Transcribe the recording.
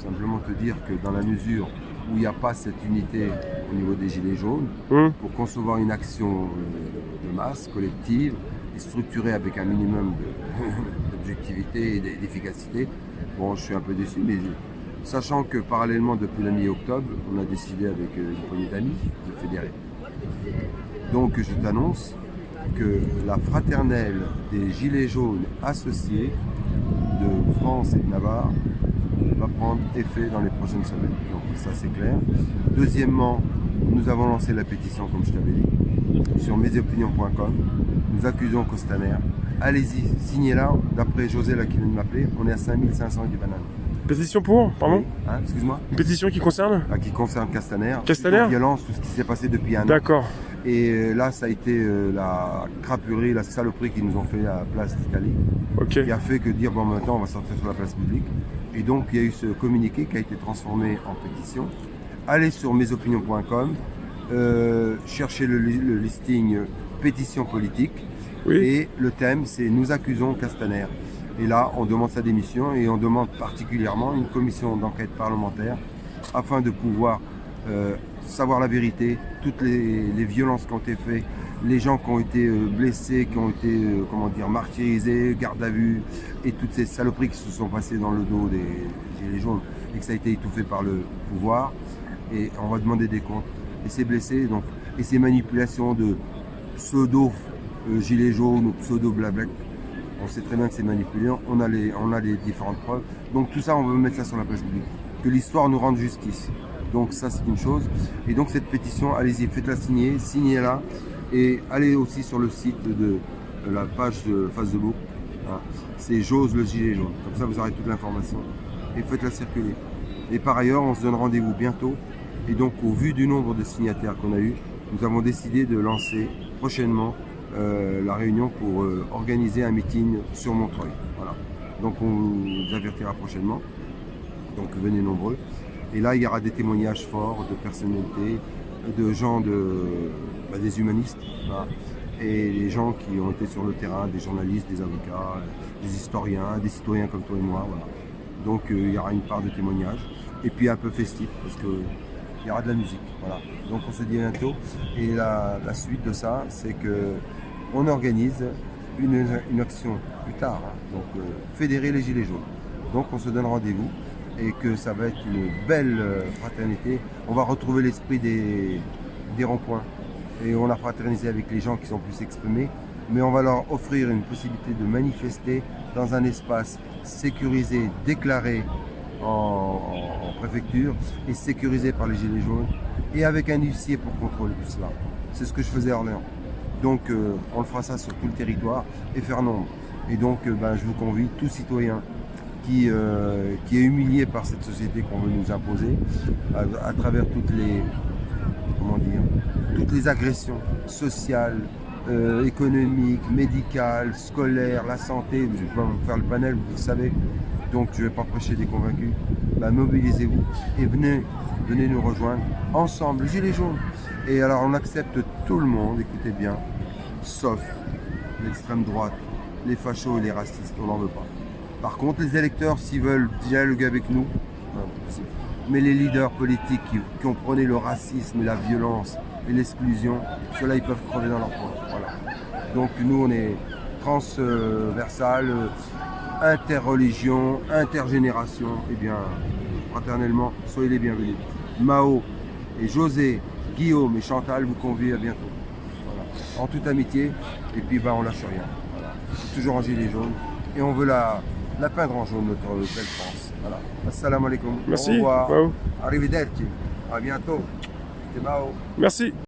simplement te dire que dans la mesure où il n'y a pas cette unité au niveau des Gilets jaunes, pour concevoir une action de masse, collective, et structurée avec un minimum d'objectivité et d'efficacité, bon, je suis un peu déçu, mais sachant que parallèlement, depuis la mi-octobre, on a décidé avec une poignée d'amis de fédérer. Donc je t'annonce que la fraternelle des Gilets jaunes associés de France et de Navarre va prendre effet dans les prochaines semaines. Donc ça c'est clair. Deuxièmement, nous avons lancé la pétition, comme je t'avais dit, sur mesopinions.com. Nous accusons Costaner. Allez-y, signez-la. D'après José là qui vient de m'appeler, on est à 5500 du banane. Pétition pour, pardon? Hein, excuse-moi. Une pétition qui concerne? Qui concerne Castaner. Castaner? Violence, tout ce qui s'est passé depuis un an. D'accord. Et là, ça a été la crapulerie, la saloperie qu'ils nous ont fait à la place d'Italie. Ok. Qui a fait que dire, bon, maintenant, on va sortir sur la place publique. Et donc, il y a eu ce communiqué qui a été transformé en pétition. Allez sur mesopinions.com, cherchez le listing pétition politique. Oui. Et le thème, c'est « Nous accusons Castaner ». Et là, on demande sa démission et on demande particulièrement une commission d'enquête parlementaire afin de pouvoir savoir la vérité, toutes les violences qui ont été faites, les gens qui ont été blessés, qui ont été martyrisés, garde à vue, et toutes ces saloperies qui se sont passées dans le dos des Gilets jaunes et que ça a été étouffé par le pouvoir. Et on va demander des comptes. Et ces blessés, donc, et ces manipulations de pseudo Gilets jaunes ou pseudo blabla, on sait très bien que c'est manipulé, on a les différentes preuves. Donc tout ça, on veut mettre ça sur la place publique. Que l'histoire nous rende justice. Donc ça, c'est une chose. Et donc cette pétition, allez-y, faites-la signer, signez-la. Et allez aussi sur le site de la page de Facebook. Hein. C'est J'ose le gilet jaune. Comme ça, vous aurez toute l'information. Et faites-la circuler. Et par ailleurs, on se donne rendez-vous bientôt. Et donc, au vu du nombre de signataires qu'on a eu, nous avons décidé de lancer prochainement la réunion pour organiser un meeting sur Montreuil. Voilà. Donc on vous avertira prochainement. Donc venez nombreux. Et là, il y aura des témoignages forts de personnalités, de gens, des humanistes, voilà, et des gens qui ont été sur le terrain, des journalistes, des avocats, des historiens, des citoyens comme toi et moi. Voilà. Donc il y aura une part de témoignages. Et puis un peu festif, parce qu'il y aura de la musique. Voilà. Donc on se dit à bientôt. Et la suite de ça, c'est que on organise une action plus tard, hein, donc fédérer les Gilets jaunes. Donc on se donne rendez-vous et que ça va être une belle fraternité. On va retrouver l'esprit des ronds-points et on a fraternisé avec les gens qui sont plus exprimés, mais on va leur offrir une possibilité de manifester dans un espace sécurisé, déclaré en préfecture et sécurisé par les Gilets jaunes et avec un huissier pour contrôler tout cela. C'est ce que je faisais à Orléans. Donc on le fera ça sur tout le territoire et faire nombre. Et donc je vous convie, tout citoyen qui est humilié par cette société qu'on veut nous imposer, à travers toutes les agressions sociales, économiques, médicales, scolaires, la santé. Je vais pas vous faire le panel, vous le savez. Donc je ne vais pas prêcher des convaincus. Mobilisez-vous et venez nous rejoindre ensemble, Gilets jaunes. Et alors on accepte tout le monde, écoutez bien, sauf l'extrême droite, les fachos et les racistes, on n'en veut pas. Par contre, les électeurs, s'ils veulent dialoguer avec nous, mais les leaders politiques qui comprenaient le racisme et la violence et l'exclusion, ceux-là, ils peuvent crever dans leur coin. Voilà. Donc nous, on est transversal, interreligion, intergénération. Eh bien, fraternellement, soyez les bienvenus. Mao et José, Guillaume et Chantal vous convient à bientôt. Voilà. En toute amitié, et puis on lâche rien. Voilà. C'est toujours un gilet jaune. Et on veut la peindre en jaune, notre belle France. Voilà. Assalamu alaikum. Merci. Au revoir. Wow. Arrivederci. À bientôt. C'était Mao. Merci.